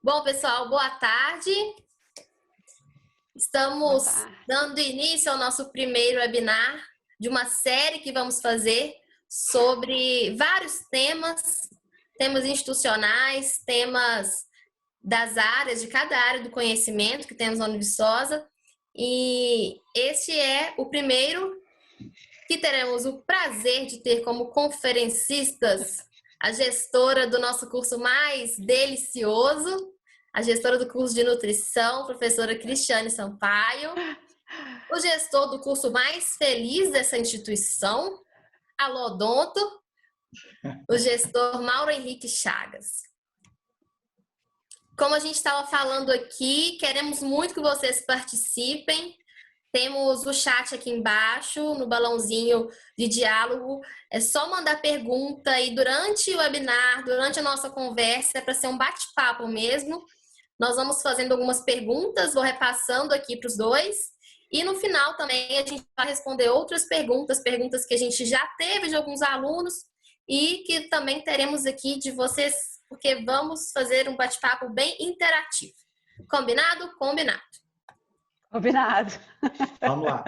Bom, pessoal, boa tarde. Estamos dando início ao nosso primeiro webinar de uma série que vamos fazer sobre vários temas institucionais, temas das áreas, de cada área do conhecimento que temos na Univiçosa. E este é o primeiro que teremos o prazer de ter como conferencistas a gestora do nosso curso mais delicioso, a gestora do curso de nutrição, professora Cristiane Sampaio, o gestor do curso mais feliz dessa instituição, Alodonto, o gestor Mauro Henrique Chagas. Como a gente estava falando aqui, queremos muito que vocês participem. Temos o chat aqui embaixo, no balãozinho de diálogo. É só mandar pergunta e durante o webinar, durante a nossa conversa, é para ser um bate-papo mesmo. Nós vamos fazendo algumas perguntas, vou repassando aqui para os dois. E no final também a gente vai responder outras perguntas que a gente já teve de alguns alunos e que também teremos aqui de vocês, porque vamos fazer um bate-papo bem interativo. Combinado? Combinado. Combinado. Vamos lá.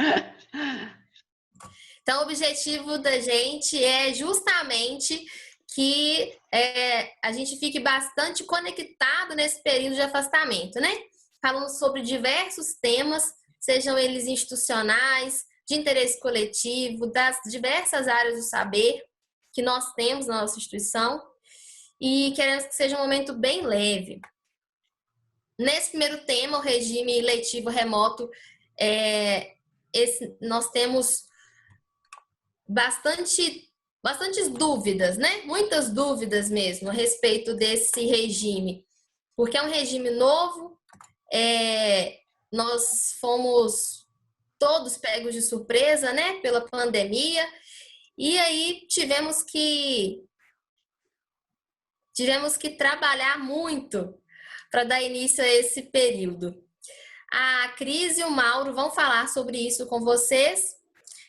Então, o objetivo da gente é justamente que a gente fique bastante conectado nesse período de afastamento, né? Falando sobre diversos temas, sejam eles institucionais, de interesse coletivo, das diversas áreas do saber que nós temos na nossa instituição e queremos que seja um momento bem leve. Nesse primeiro tema, o regime letivo remoto, nós temos bastantes dúvidas, né? Muitas dúvidas mesmo a respeito desse regime, porque é um regime novo, nós fomos todos pegos de surpresa, né? Pela pandemia, e aí tivemos que trabalhar muito para dar início a esse período. A Cris e o Mauro vão falar sobre isso com vocês.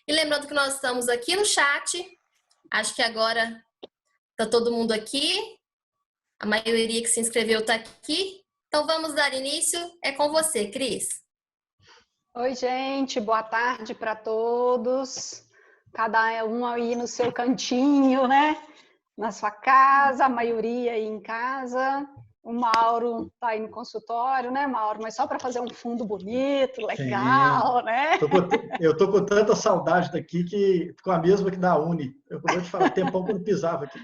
E lembrando que nós estamos aqui no chat, acho que agora está todo mundo aqui, a maioria que se inscreveu está aqui. Então vamos dar início, é com você, Cris. Oi, gente, boa tarde para todos. Cada um aí no seu cantinho, né? Na sua casa, a maioria aí em casa. O Mauro está aí no consultório, né, Mauro? Mas só para fazer um fundo bonito, legal, Sim. Né? Eu tô com tanta saudade daqui que ficou a mesma que da Uni. Eu vou te falar, tempão que eu não pisava aqui.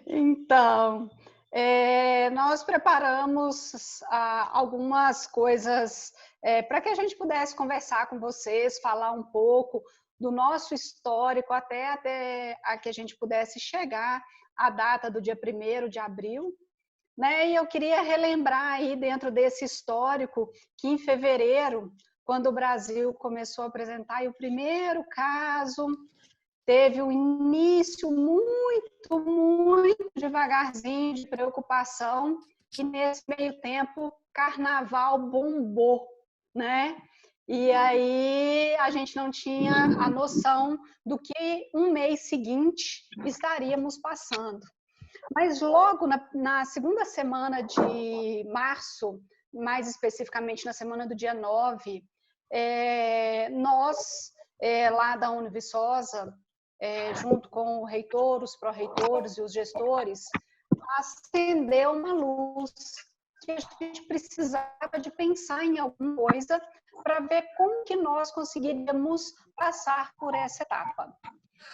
Então, nós preparamos algumas coisas para que a gente pudesse conversar com vocês, falar um pouco do nosso histórico até a que a gente pudesse chegar à data do dia 1º de abril. Né? E eu queria relembrar aí dentro desse histórico que em fevereiro, quando o Brasil começou a apresentar o primeiro caso, teve um início muito devagarzinho de preocupação e nesse meio tempo carnaval bombou, né? E aí a gente não tinha a noção do que um mês seguinte estaríamos passando. Mas logo na segunda semana de março, mais especificamente na semana do dia 9, nós, lá da Univiçosa, junto com o reitor, os pró-reitores e os gestores, acendeu uma luz que a gente precisava de pensar em alguma coisa para ver como que nós conseguiríamos passar por essa etapa.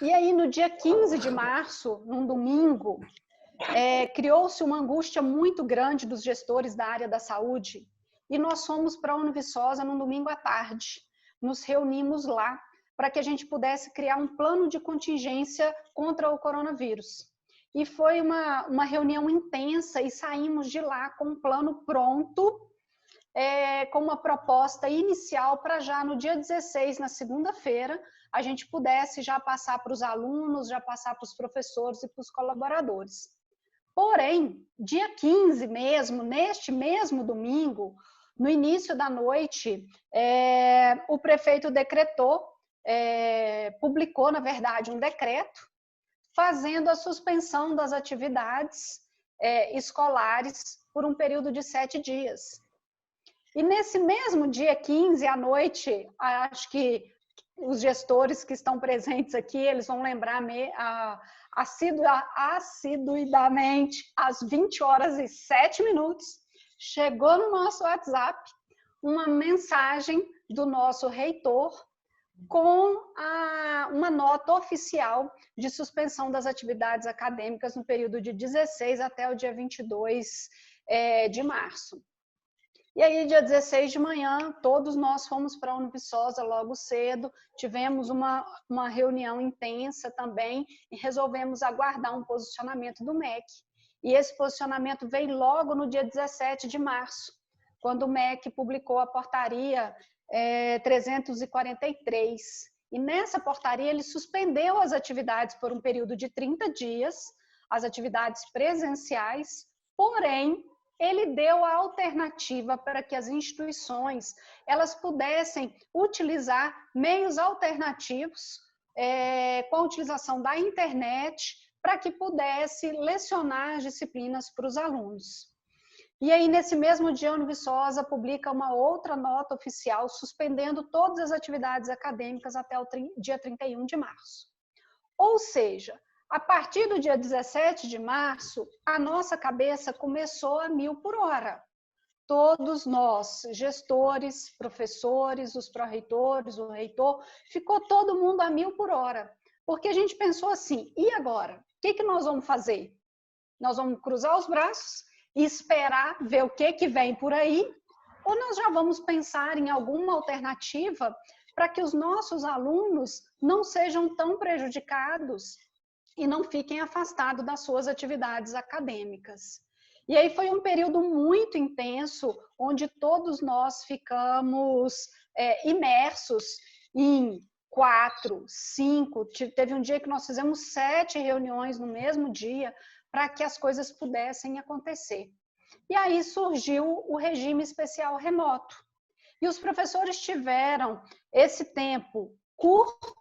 E aí, no dia 15 de março, num domingo, criou-se uma angústia muito grande dos gestores da área da saúde e nós fomos para a Univiçosa num domingo à tarde. Nos reunimos lá para que a gente pudesse criar um plano de contingência contra o coronavírus. E foi uma reunião intensa e saímos de lá com um plano pronto, com uma proposta inicial para já no dia 16, na segunda-feira, a gente pudesse já passar para os alunos, já passar para os professores e para os colaboradores. Porém, dia 15 mesmo, neste mesmo domingo, no início da noite, o prefeito decretou, publicou, na verdade, um decreto, fazendo a suspensão das atividades escolares por um período de 7 dias. E nesse mesmo dia 15, à noite, acho que os gestores que estão presentes aqui, eles vão lembrar assiduidamente, às 20h07, chegou no nosso WhatsApp uma mensagem do nosso reitor com uma nota oficial de suspensão das atividades acadêmicas no período de 16 até o dia 22 de março. E aí, dia 16 de manhã, todos nós fomos para a Univiçosa logo cedo, tivemos uma reunião intensa também e resolvemos aguardar um posicionamento do MEC. E esse posicionamento veio logo no dia 17 de março, quando o MEC publicou a portaria 343. E nessa portaria ele suspendeu as atividades por um período de 30 dias, as atividades presenciais, porém, ele deu a alternativa para que as instituições elas pudessem utilizar meios alternativos com a utilização da internet para que pudesse lecionar as disciplinas para os alunos. E aí, nesse mesmo dia, a Univiçosa publica uma outra nota oficial suspendendo todas as atividades acadêmicas até o dia 31 de março. Ou seja, a partir do dia 17 de março, a nossa cabeça começou a 1000 por hora. Todos nós, gestores, professores, os pró-reitores, o reitor, ficou todo mundo a 1000 por hora. Porque a gente pensou assim, e agora? O que nós vamos fazer? Nós vamos cruzar os braços e esperar ver o que vem por aí? Ou nós já vamos pensar em alguma alternativa para que os nossos alunos não sejam tão prejudicados e não fiquem afastados das suas atividades acadêmicas. E aí foi um período muito intenso, onde todos nós ficamos imersos em 4, 5, teve um dia que nós fizemos 7 reuniões no mesmo dia, para que as coisas pudessem acontecer. E aí surgiu o regime especial remoto. E os professores tiveram esse tempo curto,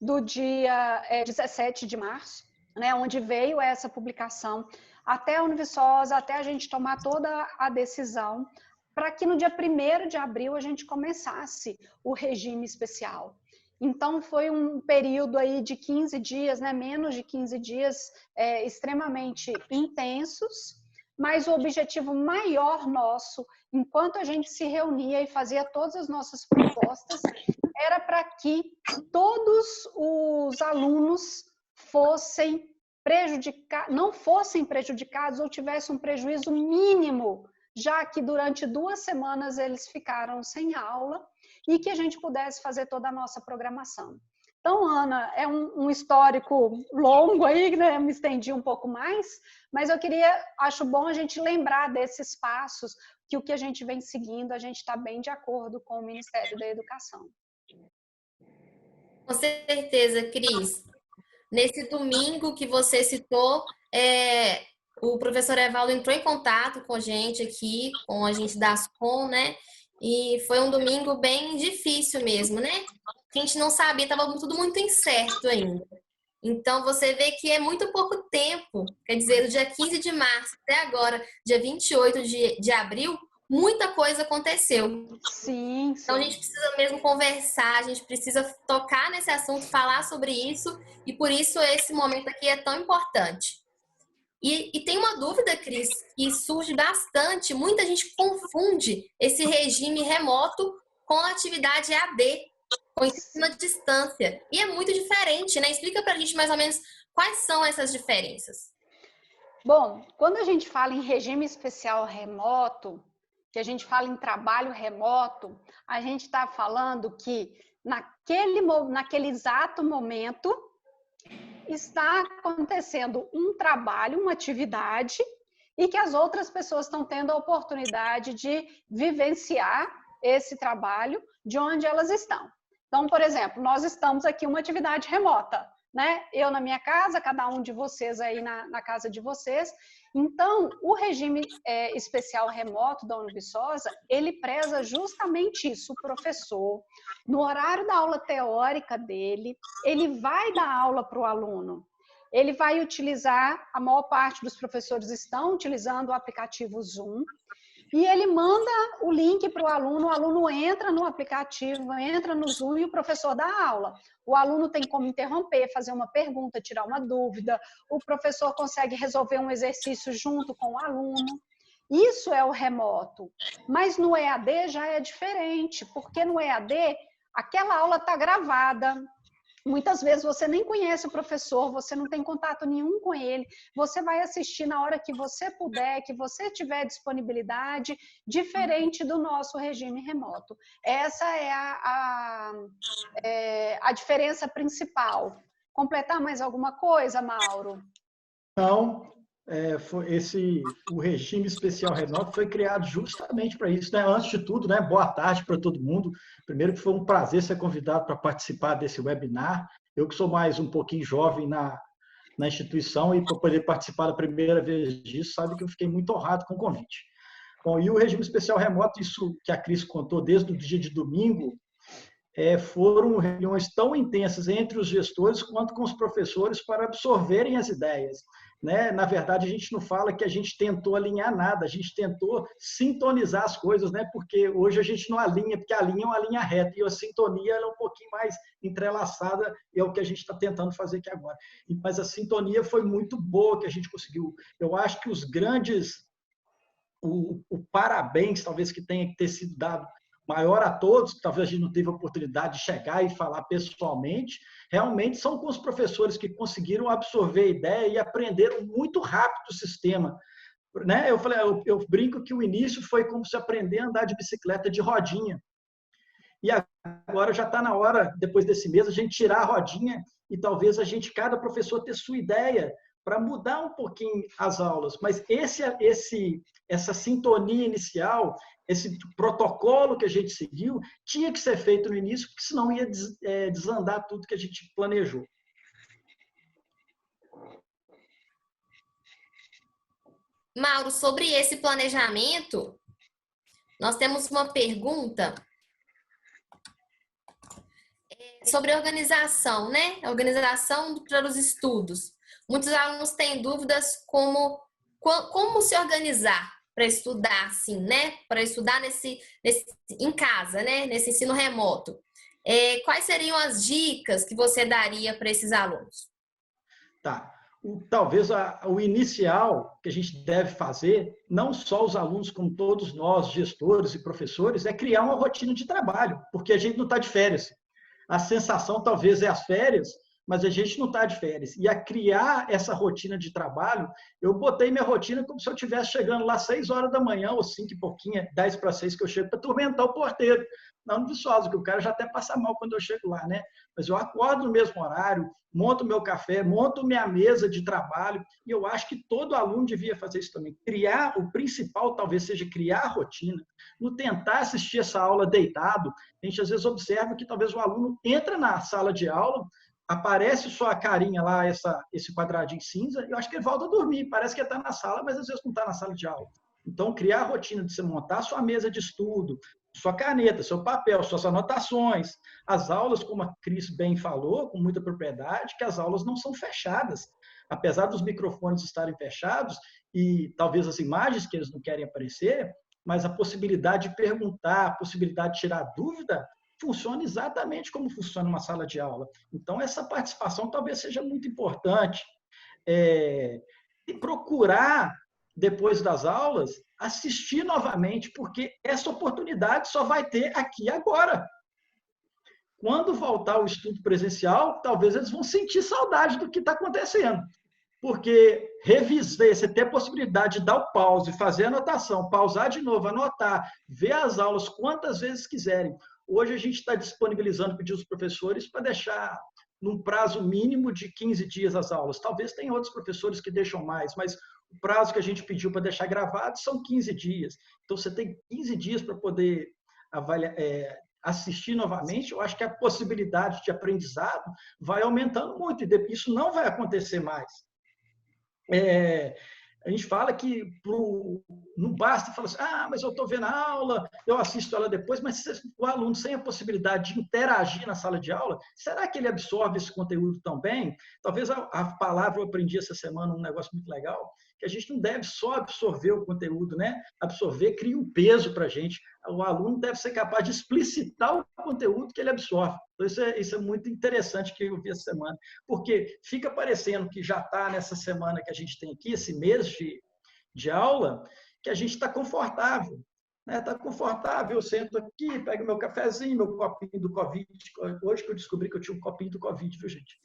do dia 17 de março, né, onde veio essa publicação, até a Univiçosa, até a gente tomar toda a decisão, para que no dia 1º de abril a gente começasse o regime especial. Então, foi um período aí de 15 dias, né, menos de 15 dias, extremamente intensos, mas o objetivo maior nosso, enquanto a gente se reunia e fazia todas as nossas propostas, era para que todos os alunos não fossem prejudicados ou tivessem um prejuízo mínimo, já que durante 2 semanas eles ficaram sem aula e que a gente pudesse fazer toda a nossa programação. Então, Ana, é um histórico longo aí, né? Me estendi um pouco mais, mas acho bom a gente lembrar desses passos, que o que a gente vem seguindo, a gente está bem de acordo com o Ministério da Educação. Com certeza, Cris. Nesse domingo que você citou, o professor Evaldo entrou em contato com a gente aqui, com a gente da Ascom, né? E foi um domingo bem difícil mesmo, né? A gente não sabia, estava tudo muito incerto ainda. Então, você vê que é muito pouco tempo, quer dizer, do dia 15 de março até agora, dia 28 de abril, muita coisa aconteceu. Sim. Então, a gente precisa mesmo conversar, a gente precisa tocar nesse assunto, falar sobre isso, e por isso esse momento aqui é tão importante. E tem uma dúvida, Cris, que surge bastante. Muita gente confunde esse regime remoto com a atividade EAD, com ensino à distância. E é muito diferente, né? Explica pra gente mais ou menos quais são essas diferenças. Bom, quando a gente fala em regime especial remoto, que a gente fala em trabalho remoto, a gente está falando que naquele exato momento está acontecendo um trabalho, uma atividade, e que as outras pessoas estão tendo a oportunidade de vivenciar esse trabalho de onde elas estão. Então, por exemplo, nós estamos aqui uma atividade remota, né? Eu na minha casa, cada um de vocês aí na casa de vocês. Então, o regime especial remoto da Univiçosa, ele preza justamente isso. O professor, no horário da aula teórica dele, ele vai dar aula para o aluno. ele vai utilizar, a maior parte dos professores estão utilizando o aplicativo Zoom, e ele manda o link para o aluno entra no aplicativo, entra no Zoom e o professor dá aula. O aluno tem como interromper, fazer uma pergunta, tirar uma dúvida, o professor consegue resolver um exercício junto com o aluno. Isso é o remoto. Mas no EAD já é diferente, porque no EAD aquela aula está gravada. Muitas vezes você nem conhece o professor, você não tem contato nenhum com ele, você vai assistir na hora que você puder, que você tiver disponibilidade, diferente do nosso regime remoto. Essa é a diferença principal. Completar mais alguma coisa, Mauro? Não, o regime especial remoto foi criado justamente para isso, né? Antes de tudo, né? Boa tarde para todo mundo. Primeiro que foi um prazer ser convidado para participar desse webinar. Eu que sou mais um pouquinho jovem na instituição e para poder participar da primeira vez disso, sabe que eu fiquei muito honrado com o convite. Bom, e o regime especial remoto, isso que a Cris contou desde o dia de domingo, foram reuniões tão intensas entre os gestores quanto com os professores para absorverem as ideias. Né? Na verdade, a gente não fala que a gente tentou alinhar nada, a gente tentou sintonizar as coisas, né? Porque hoje a gente não alinha, porque a linha é uma linha reta e a sintonia é um pouquinho mais entrelaçada, e é o que a gente está tentando fazer aqui agora. Mas a sintonia foi muito boa que a gente conseguiu. Eu acho que os grandes, o parabéns, talvez, que tenha que ter sido dado maior a todos, que talvez a gente não teve a oportunidade de chegar e falar pessoalmente, realmente são com os professores que conseguiram absorver a ideia e aprenderam muito rápido o sistema. Né? Eu brinco que o início foi como se aprender a andar de bicicleta de rodinha. E agora já está na hora, depois desse mês, a gente tirar a rodinha e talvez cada professor ter sua ideia para mudar um pouquinho as aulas. Mas essa sintonia inicial, esse protocolo que a gente seguiu, tinha que ser feito no início, porque senão ia desandar tudo que a gente planejou. Mauro, sobre esse planejamento, nós temos uma pergunta sobre organização, né? Organização para os estudos. Muitos alunos têm dúvidas como se organizar para estudar, assim, né? Para estudar em casa, né? Nesse ensino remoto. Quais seriam as dicas que você daria para esses alunos? Tá. Talvez o inicial que a gente deve fazer, não só os alunos, como todos nós, gestores e professores, é criar uma rotina de trabalho, porque a gente não está de férias. A sensação talvez é as férias, mas a gente não está de férias. E a criar essa rotina de trabalho, eu botei minha rotina como se eu estivesse chegando lá 6 horas da manhã, ou 5 e pouquinho, 10 para 6 que eu chego, para atormentar o porteiro. Não no Viçosa, que o cara já até passa mal quando eu chego lá, né? Mas eu acordo no mesmo horário, monto meu café, monto minha mesa de trabalho, e eu acho que todo aluno devia fazer isso também. O principal talvez seja criar a rotina, no tentar assistir essa aula deitado. A gente às vezes observa que talvez o aluno entra na sala de aula, aparece só a carinha lá, esse quadradinho cinza, e eu acho que ele volta a dormir, parece que ele está na sala, mas às vezes não está na sala de aula. Então, criar a rotina de você montar sua mesa de estudo, sua caneta, seu papel, suas anotações. As aulas, como a Cris bem falou, com muita propriedade, que as aulas não são fechadas. Apesar dos microfones estarem fechados e talvez as imagens que eles não querem aparecer, mas a possibilidade de perguntar, a possibilidade de tirar dúvida, funciona exatamente como funciona uma sala de aula. Então, essa participação talvez seja muito importante. E procurar, depois das aulas, assistir novamente, porque essa oportunidade só vai ter aqui e agora. Quando voltar o estudo presencial, talvez eles vão sentir saudade do que está acontecendo. Porque revisar, você ter a possibilidade de dar o pause, fazer a anotação, pausar de novo, anotar, ver as aulas quantas vezes quiserem. Hoje a gente está disponibilizando pedidos dos professores para deixar num prazo mínimo de 15 dias as aulas. Talvez tenha outros professores que deixam mais, mas o prazo que a gente pediu para deixar gravado são 15 dias. Então, você tem 15 dias para poder assistir novamente. Eu acho que a possibilidade de aprendizado vai aumentando muito, e isso não vai acontecer mais. A gente fala que não basta falar assim, mas eu estou vendo a aula, eu assisto ela depois, mas o aluno sem a possibilidade de interagir na sala de aula, será que ele absorve esse conteúdo tão bem? Talvez a palavra eu aprendi essa semana, um negócio muito legal, que a gente não deve só absorver o conteúdo, né? Absorver cria um peso para a gente. O aluno deve ser capaz de explicitar o conteúdo que ele absorve. Então, isso é muito interessante que eu vi essa semana, porque fica parecendo que já está nessa semana que a gente tem aqui, esse mês de aula, que a gente está confortável. Está confortável, eu sento aqui, pego meu cafezinho, meu copinho do Covid. Hoje que eu descobri que eu tinha um copinho do Covid, viu, gente?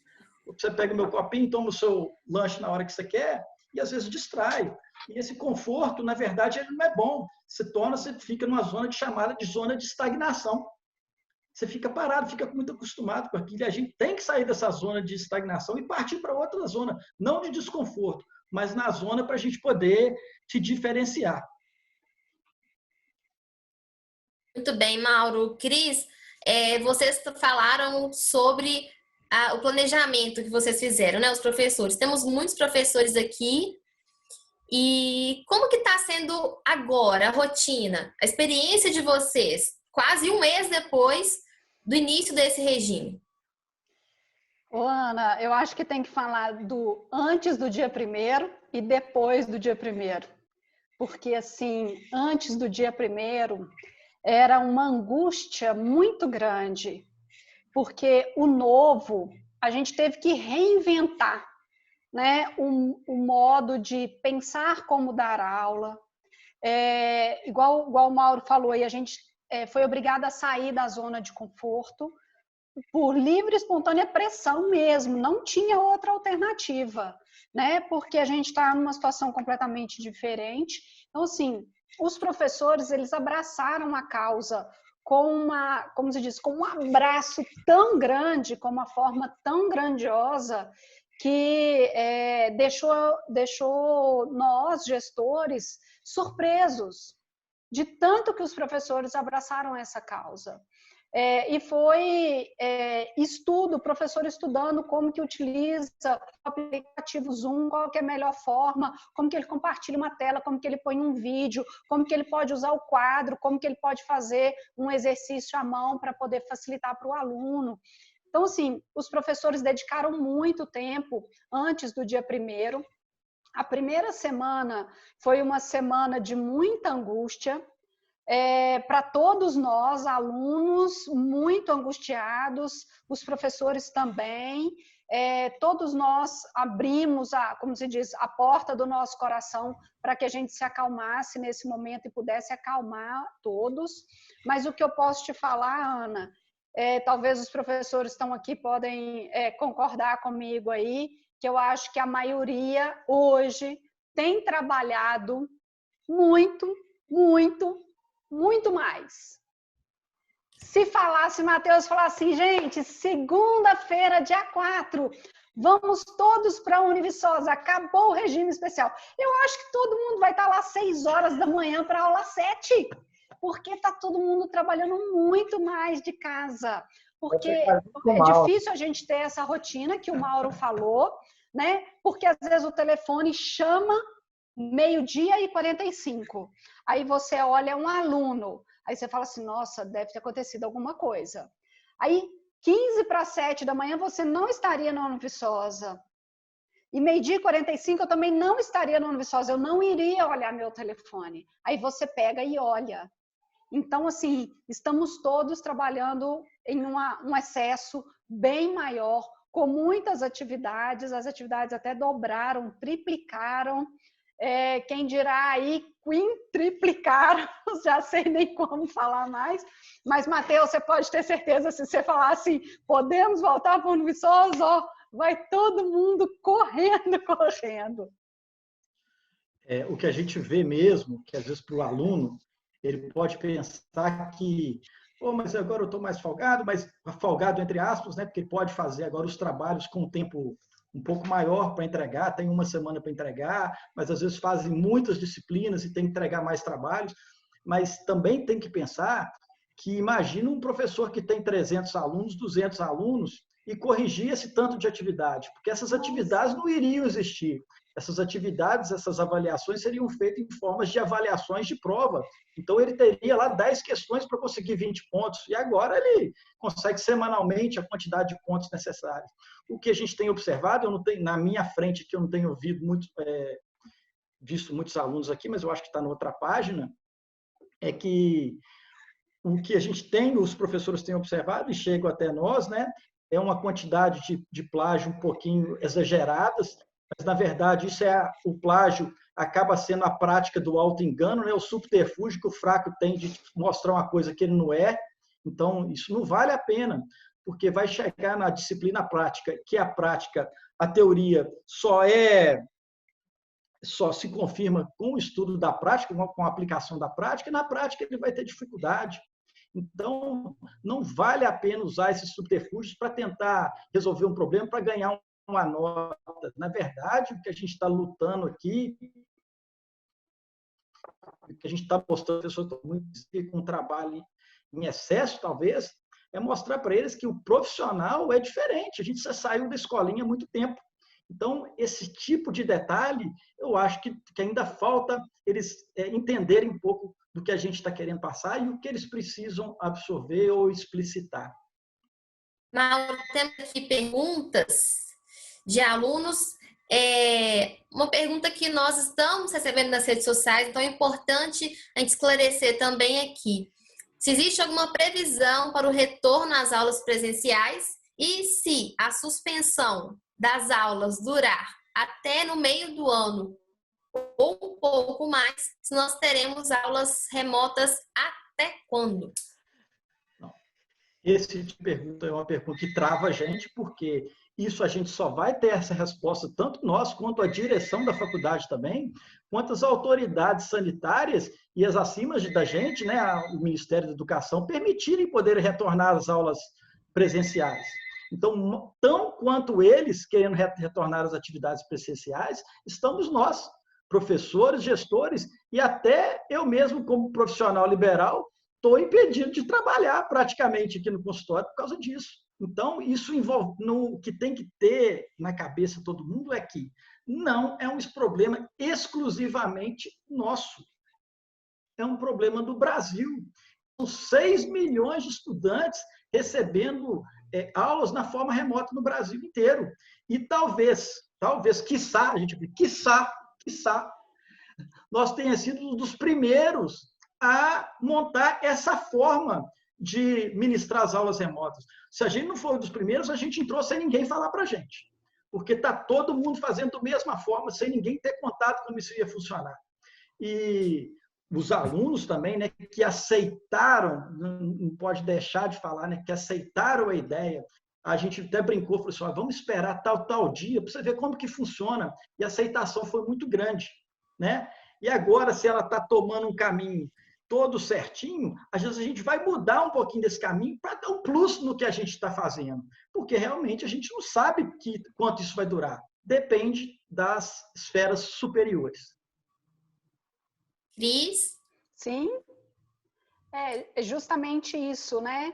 Você pega o meu copinho, toma o seu lanche na hora que você quer, e às vezes distrai. E esse conforto, na verdade, ele não é bom. Você fica numa zona chamada de zona de estagnação. Você fica parado, fica muito acostumado com aquilo. E a gente tem que sair dessa zona de estagnação e partir para outra zona, não de desconforto, mas na zona para a gente poder se diferenciar. Muito bem, Mauro. Cris, vocês falaram sobre o planejamento que vocês fizeram, né? Os professores. Temos muitos professores aqui. E como que está sendo agora a rotina, a experiência de vocês, quase um mês depois do início desse regime? Ô, Ana, eu acho que tem que falar do antes do dia 1º e depois do dia 1º. Porque, assim, antes do dia 1º, era uma angústia muito grande. Porque o novo, a gente teve que reinventar, né, o modo de pensar como dar aula. Igual o Mauro falou aí, a gente foi obrigada a sair da zona de conforto por livre e espontânea pressão mesmo, não tinha outra alternativa, né? Porque a gente está numa situação completamente diferente. Então, assim, os professores, eles abraçaram a causa como se diz, com um abraço tão grande, com uma forma tão grandiosa, que deixou nós, gestores, surpresos de tanto que os professores abraçaram essa causa. E foi estudo, professor estudando como que utiliza o aplicativo Zoom, qual que é a melhor forma, como que ele compartilha uma tela, como que ele põe um vídeo, como que ele pode usar o quadro, como que ele pode fazer um exercício à mão para poder facilitar para o aluno. Então, assim, os professores dedicaram muito tempo antes do dia 1º. A primeira semana foi uma semana de muita angústia, para todos nós, alunos, muito angustiados, os professores também. Todos nós abrimos, como se diz, a porta do nosso coração para que a gente se acalmasse nesse momento e pudesse acalmar todos. Mas o que eu posso te falar, Ana, talvez os professores estão aqui, podem concordar comigo aí, que eu acho que a maioria hoje tem trabalhado muito, muito, muito mais. Se Matheus falasse assim, gente, segunda-feira, dia 4, vamos todos para a Univiçosa, acabou o regime especial. Eu acho que todo mundo vai estar lá às 6 horas da manhã para a aula 7, porque está todo mundo trabalhando muito mais de casa. Porque é difícil a gente ter essa rotina que o Mauro falou, né? Porque às vezes o telefone chama 12:45. Aí você olha um aluno, aí você fala assim, nossa, deve ter acontecido alguma coisa. Aí 6:45 da manhã você não estaria na Univiçosa. E 12:45 eu também não estaria na Univiçosa, eu não iria olhar meu telefone. Aí você pega e olha. Então, assim, estamos todos trabalhando em um excesso bem maior, com muitas atividades, as atividades até dobraram, triplicaram, quem dirá aí quintriplicaram, já sei nem como falar mais, mas, Matheus, você pode ter certeza, se você falar assim, podemos voltar para o Univiçosa, vai todo mundo correndo. O que a gente vê mesmo, que às vezes para o aluno, ele pode pensar que, mas agora eu estou mais folgado, mas folgado entre aspas, né? Porque ele pode fazer agora os trabalhos com um tempo um pouco maior para entregar, tem uma semana para entregar, mas às vezes fazem muitas disciplinas e tem que entregar mais trabalhos. Mas também tem que pensar que imagina um professor que tem 300 alunos, 200 alunos, e corrigir esse tanto de atividade, porque essas atividades não iriam existir. essas atividades, essas avaliações seriam feitas em formas de avaliações de prova. Então, ele teria lá 10 questões para conseguir 20 pontos, e agora ele consegue semanalmente a quantidade de pontos necessários. O que a gente tem observado, eu não tenho, na minha frente, que eu não tenho visto muitos alunos aqui, mas eu acho que está na outra página, é que o que a gente tem, os professores têm observado e chegam até nós, né, é uma quantidade de plágio um pouquinho exageradas, mas, na verdade, o plágio acaba sendo a prática do auto-engano, né, o subterfúgio que o fraco tem de mostrar uma coisa que ele não é. Então, isso não vale a pena, porque vai chegar na disciplina prática, que a prática, a teoria só se confirma com o estudo da prática, com a aplicação da prática, e na prática ele vai ter dificuldade. Então, não vale a pena usar esses subterfúgios para tentar resolver um problema, para ganhar uma nota. Na verdade, o que a gente está lutando aqui, o que a gente está mostrando, as pessoas estão muito com um trabalho em excesso, talvez, é mostrar para eles que o profissional é diferente. A gente já saiu da escolinha há muito tempo. Então, esse tipo de detalhe, eu acho que ainda falta eles entenderem um pouco do que a gente está querendo passar e o que eles precisam absorver ou explicitar. Mauro, temos aqui perguntas de alunos. Uma pergunta que nós estamos recebendo nas redes sociais, então é importante a gente esclarecer também aqui. Se existe alguma previsão para o retorno às aulas presenciais e se a suspensão das aulas durar até no meio do ano ou um pouco mais, se nós teremos aulas remotas até quando? Esse tipo de pergunta é uma pergunta que trava a gente, porque isso a gente só vai ter essa resposta, tanto nós quanto a direção da faculdade também, quanto as autoridades sanitárias e as acima da gente, né, o Ministério da Educação, permitirem poder retornar às aulas presenciais. Então, tão quanto eles querendo retornar às atividades presenciais, estamos nós, professores, gestores, e até eu mesmo, como profissional liberal, estou impedido de trabalhar praticamente aqui no consultório por causa disso. Então, isso envolve, o que tem que ter na cabeça todo mundo é que não é um problema exclusivamente nosso. É um problema do Brasil. São 6 milhões de estudantes recebendo aulas na forma remota no Brasil inteiro. E talvez, quiçá, a gente quiçá, nós tenha sido um dos primeiros a montar essa forma de ministrar as aulas remotas. Se a gente não for um dos primeiros, a gente entrou sem ninguém falar para a gente. Porque está todo mundo fazendo da mesma forma, sem ninguém ter contato como isso ia funcionar. E os alunos também, né, que aceitaram, não pode deixar de falar, né, que aceitaram a ideia. A gente até brincou, falou assim, vamos esperar tal dia para você ver como que funciona. E a aceitação foi muito grande, né? E agora, se ela está tomando um caminho todo certinho, às vezes a gente vai mudar um pouquinho desse caminho para dar um plus no que a gente está fazendo. Porque realmente a gente não sabe quanto isso vai durar. Depende das esferas superiores. Cris? Sim, é justamente isso, né?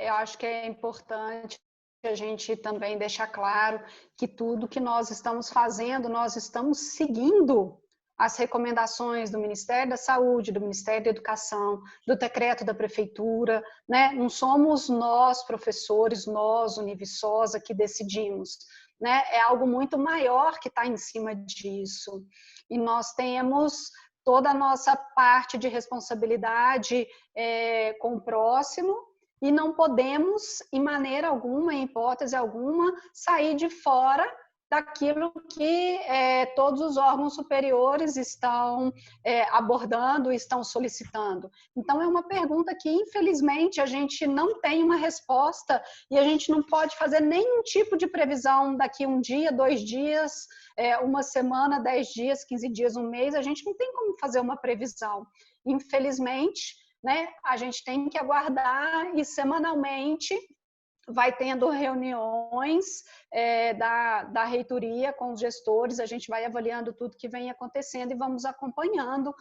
Eu acho que é importante a gente também deixar claro que tudo que nós estamos fazendo, nós estamos seguindo as recomendações do Ministério da Saúde, do Ministério da Educação, do decreto da Prefeitura, né? Não somos nós, professores, nós, Univiçosa, que decidimos, né? É algo muito maior que está em cima disso. E nós temos toda a nossa parte de responsabilidade com o próximo e não podemos, em maneira alguma, em hipótese alguma, sair de fora daquilo que todos os órgãos superiores estão abordando, estão solicitando. Então, é uma pergunta que, infelizmente, a gente não tem uma resposta e a gente não pode fazer nenhum tipo de previsão daqui um dia, 2 dias, uma semana, 10 dias, 15 dias, um mês. A gente não tem como fazer uma previsão. Infelizmente, né, a gente tem que aguardar e semanalmente vai tendo reuniões da reitoria com os gestores, a gente vai avaliando tudo que vem acontecendo e vamos acompanhando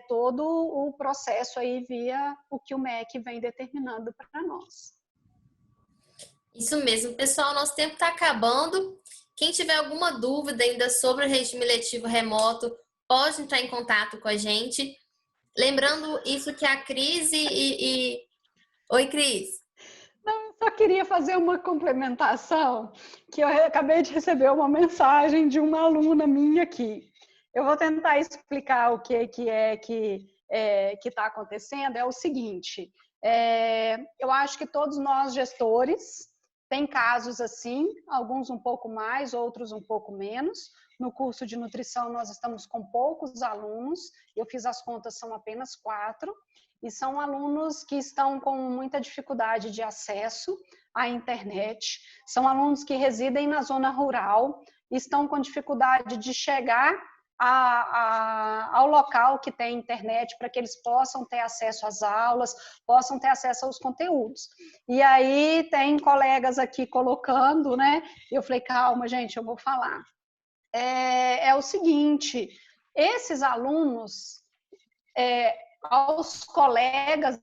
todo o processo aí via o que o MEC vem determinando para nós. Isso mesmo, pessoal, nosso tempo está acabando Quem tiver alguma dúvida ainda sobre o regime letivo remoto, pode entrar em contato com a gente. Lembrando isso que a Cris Oi, Cris. Não, eu só queria fazer uma complementação, que eu acabei de receber uma mensagem de uma aluna minha aqui. Eu vou tentar explicar o que está acontecendo. É o seguinte, eu acho que todos nós gestores tem casos assim, alguns um pouco mais, outros um pouco menos. No curso de nutrição nós estamos com poucos alunos, eu fiz as contas, são apenas 4, e são alunos que estão com muita dificuldade de acesso à internet, são alunos que residem na zona rural, estão com dificuldade de chegar ao local que tem internet para que eles possam ter acesso às aulas, possam ter acesso aos conteúdos. E aí tem colegas aqui colocando, né? Eu falei, calma, gente, eu vou falar. É o seguinte, esses alunos, aos colegas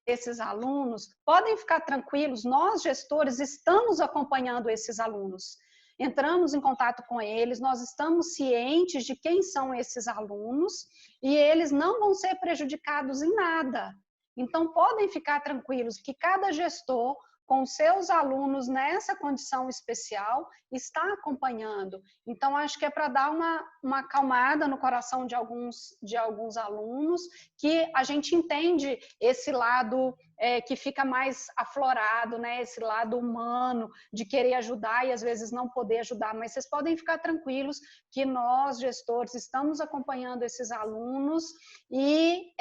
desses alunos, podem ficar tranquilos, nós gestores estamos acompanhando esses alunos. Entramos em contato com eles, nós estamos cientes de quem são esses alunos e eles não vão ser prejudicados em nada. Então, podem ficar tranquilos que cada gestor, com seus alunos nessa condição especial, está acompanhando. Então, acho que é para dar uma acalmada no coração de alguns alunos, que a gente entende esse lado que fica mais aflorado, né? Esse lado humano de querer ajudar e às vezes não poder ajudar, mas vocês podem ficar tranquilos que nós, gestores, estamos acompanhando esses alunos e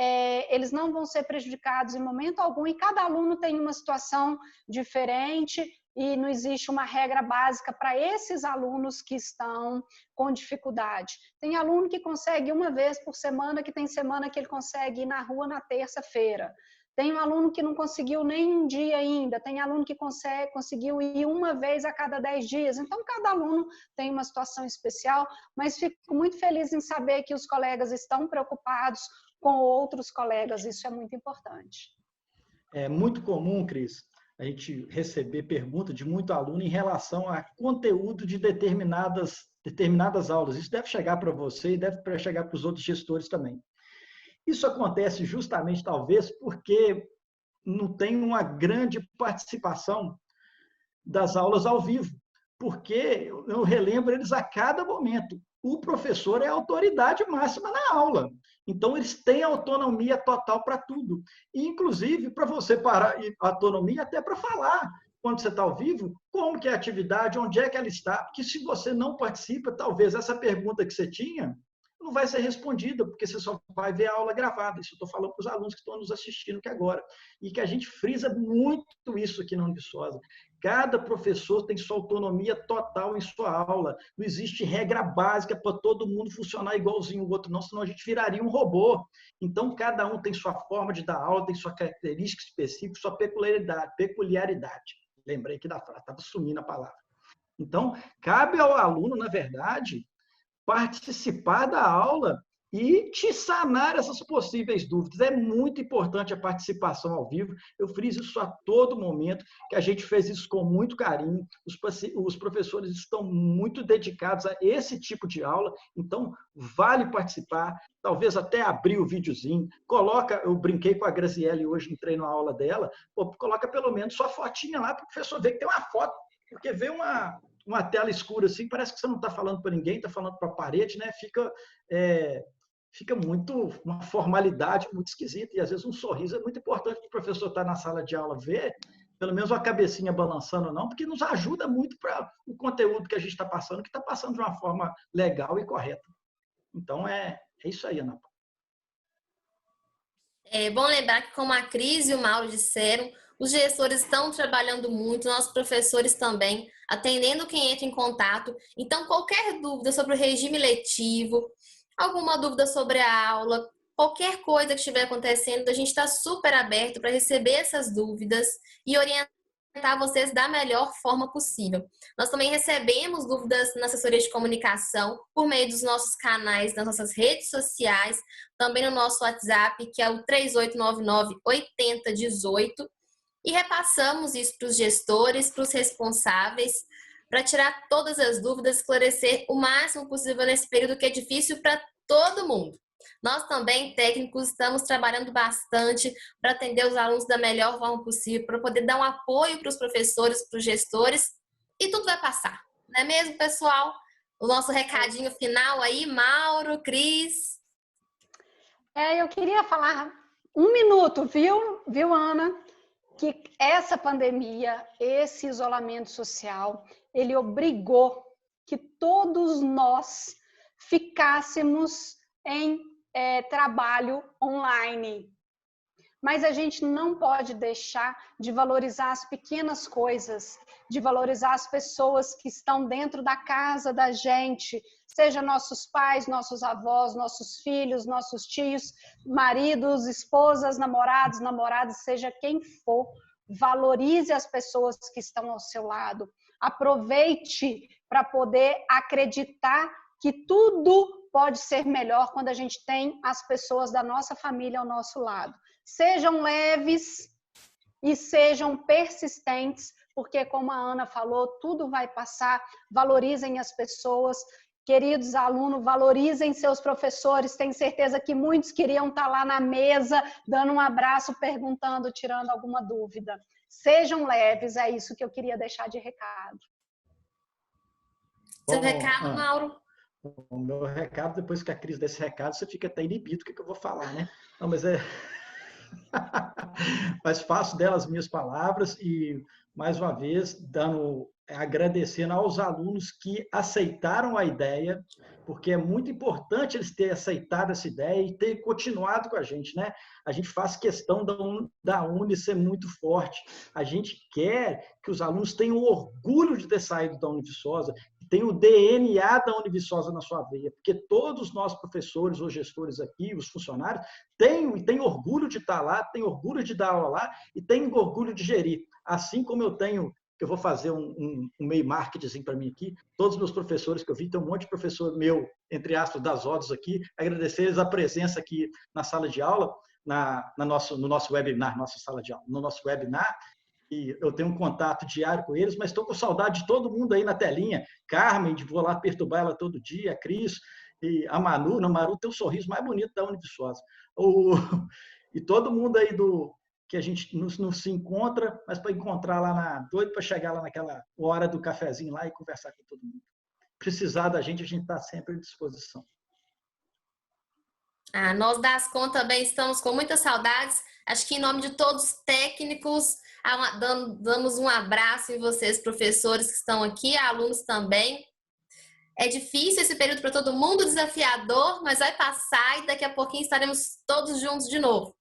eles não vão ser prejudicados em momento algum, e cada aluno tem uma situação diferente e não existe uma regra básica para esses alunos que estão com dificuldade. Tem aluno que consegue uma vez por semana, que tem semana que ele consegue ir na rua na terça-feira. Tem um aluno que não conseguiu nem um dia ainda, tem aluno que conseguiu ir uma vez a cada 10 dias. Então, cada aluno tem uma situação especial, mas fico muito feliz em saber que os colegas estão preocupados com outros colegas, isso é muito importante. É muito comum, Cris, a gente receber pergunta de muito aluno em relação a conteúdo de determinadas aulas. Isso deve chegar para você e deve chegar para os outros gestores também. Isso acontece justamente, talvez, porque não tem uma grande participação das aulas ao vivo, porque eu relembro eles a cada momento. O professor é a autoridade máxima na aula, então eles têm autonomia total para tudo, e, inclusive, para você parar, autonomia até para falar, quando você está ao vivo, como que é a atividade, onde é que ela está, porque se você não participa, talvez essa pergunta que você tinha não vai ser respondida, porque você só vai ver a aula gravada. Isso eu estou falando para os alunos que estão nos assistindo aqui agora. E que a gente frisa muito isso aqui na Univiçosa. Cada professor tem sua autonomia total em sua aula. Não existe regra básica para todo mundo funcionar igualzinho o outro, não, senão a gente viraria um robô. Então, cada um tem sua forma de dar aula, tem sua característica específica, sua peculiaridade. Lembrei aqui da frase, estava sumindo a palavra. Então, cabe ao aluno, na verdade, participar da aula e te sanar essas possíveis dúvidas. É muito importante a participação ao vivo. Eu friso isso a todo momento, que a gente fez isso com muito carinho. Os professores estão muito dedicados a esse tipo de aula, então vale participar, talvez até abrir o videozinho. Eu brinquei com a Graziele hoje, entrei na aula dela, coloca pelo menos sua fotinha lá para o professor ver que tem uma foto, porque vê uma tela escura assim, parece que você não está falando para ninguém, está falando para a parede, né? Fica muito uma formalidade muito esquisita, e às vezes um sorriso é muito importante para o professor estar na sala de aula ver, pelo menos uma cabecinha balançando ou não, porque nos ajuda muito para o conteúdo que a gente está passando, que está passando de uma forma legal e correta. Então, é isso aí, Ana. É bom lembrar que, como a Cris e o Mauro disseram, os gestores estão trabalhando muito, nossos professores também, atendendo quem entra em contato. Então, qualquer dúvida sobre o regime letivo, alguma dúvida sobre a aula, qualquer coisa que estiver acontecendo, a gente está super aberto para receber essas dúvidas e orientar vocês da melhor forma possível. Nós também recebemos dúvidas na assessoria de comunicação por meio dos nossos canais, nas nossas redes sociais, também no nosso WhatsApp, que é o 3899-8018, e repassamos isso para os gestores, para os responsáveis, para tirar todas as dúvidas, esclarecer o máximo possível nesse período que é difícil para todo mundo. Nós também, técnicos, estamos trabalhando bastante para atender os alunos da melhor forma possível, para poder dar um apoio para os professores, para os gestores, e tudo vai passar. Não é mesmo, pessoal? O nosso recadinho final aí, Mauro, Cris. Eu queria falar um minuto, viu, Ana? Que essa pandemia, esse isolamento social, ele obrigou que todos nós ficássemos em trabalho online. Mas a gente não pode deixar de valorizar as pequenas coisas, de valorizar as pessoas que estão dentro da casa da gente, seja nossos pais, nossos avós, nossos filhos, nossos tios, maridos, esposas, namoradas, seja quem for. Valorize as pessoas que estão ao seu lado. Aproveite para poder acreditar que tudo pode ser melhor quando a gente tem as pessoas da nossa família ao nosso lado. Sejam leves e sejam persistentes, porque, como a Ana falou, tudo vai passar. Valorizem as pessoas. Queridos alunos, valorizem seus professores. Tenho certeza que muitos queriam estar lá na mesa, dando um abraço, perguntando, tirando alguma dúvida. Sejam leves, é isso que eu queria deixar de recado. Seu recado, Mauro? O meu recado, depois que a Cris desse recado, você fica até inibido, o que eu vou falar, né? Não, mas mas faço delas minhas palavras e, mais uma vez, agradecendo aos alunos que aceitaram a ideia, porque é muito importante eles terem aceitado essa ideia e terem continuado com a gente, né? A gente faz questão da Uni ser muito forte. A gente quer que os alunos tenham orgulho de ter saído da Univiçosa, que tenham o DNA da Univiçosa na sua veia, porque todos nós, professores ou gestores aqui, os funcionários, têm orgulho de estar lá, têm orgulho de dar aula lá e têm orgulho de gerir. Assim como eu tenho, que eu vou fazer um meio marketing para mim aqui, todos os meus professores que eu vi, tem um monte de professor meu, entre aspas, das ordens aqui, agradecer eles a presença aqui na sala de aula, no nosso webinar, nossa sala de aula, no nosso webinar, e eu tenho um contato diário com eles, mas estou com saudade de todo mundo aí na telinha. Carmen, vou lá perturbar ela todo dia, a Cris, e a Manu. A Manu tem o sorriso mais bonito da Univiçosa. E todo mundo aí que a gente não se encontra, mas para encontrar lá doido para chegar lá naquela hora do cafezinho lá e conversar com todo mundo. Precisar da gente, a gente está sempre à disposição. Nós da Ascom também estamos com muitas saudades. Acho que em nome de todos os técnicos, damos um abraço em vocês, professores que estão aqui, alunos também. É difícil esse período para todo mundo, desafiador, mas vai passar e daqui a pouquinho estaremos todos juntos de novo.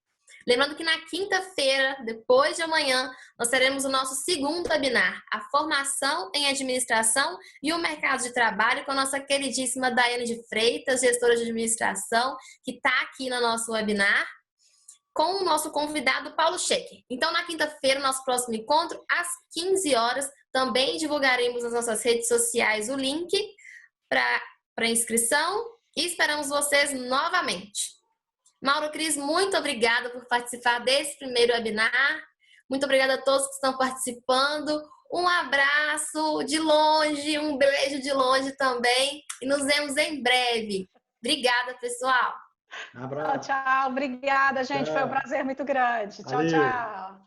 Lembrando que na quinta-feira, depois de amanhã, nós teremos o nosso segundo webinar, a formação em administração e o mercado de trabalho, com a nossa queridíssima Daiane de Freitas, gestora de administração, que está aqui no nosso webinar, com o nosso convidado Paulo Schecker. Então, na quinta-feira, nosso próximo encontro, às 15 horas, também divulgaremos nas nossas redes sociais o link para inscrição e esperamos vocês novamente. Mauro, Cris, muito obrigada por participar desse primeiro webinar. Muito obrigada a todos que estão participando. Um abraço de longe, um beijo de longe também. E nos vemos em breve. Obrigada, pessoal. Um abraço. Tchau, tchau. Obrigada, gente. Tchau. Foi um prazer muito grande. Tchau, tchau.